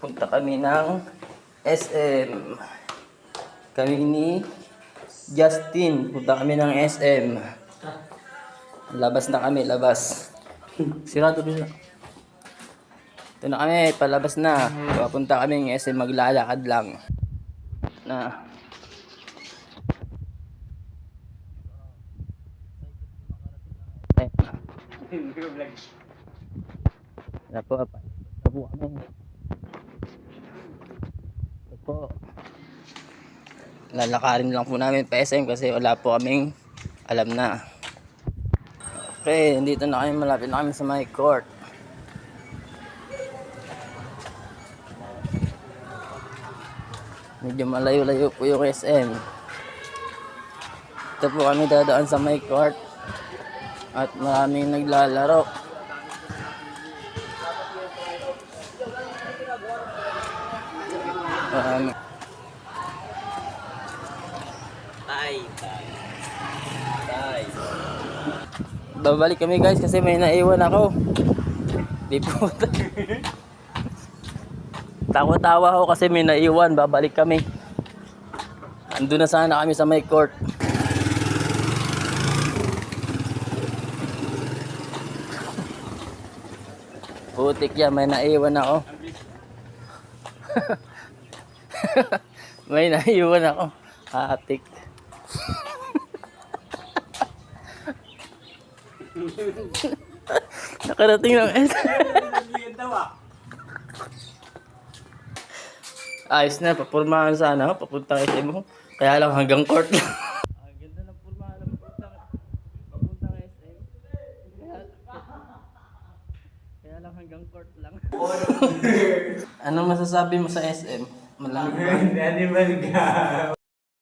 Punta kami ng SM. Kami ni Justin. Punta kami ng SM. Labas na kami, labas. Sirado din. Ito na kami, palabas na. Papunta kami ng SM, maglalakad lang. Na. Wala po, apa. Ito po kami. Ito po. Lalakarin lang po namin pa SM kasi wala po kaming alam na. Okay, dito na kami, malapit na kami sa my court. Medyo malayo-layo po yung SM. Ito po kami dadaan sa my court. At maraming naglalaro. Babalik kami guys kasi may naiwan ako. Di po. Tawa-tawa ako kasi may naiwan. Babalik kami. Andun na sana kami sa my court. Putik yan, may naiwan ako. May naiwan ako. Hatik. Nakarating lang. Ayos na, papurmahan sana ako. Papunta kayo mo. Kaya lang hanggang court lang. Ang ganda ng purmahan ng papunta SM. Kaya lang hanggang court lang. Ano masasabi mo sa SM? Malamig ba? Animal ka.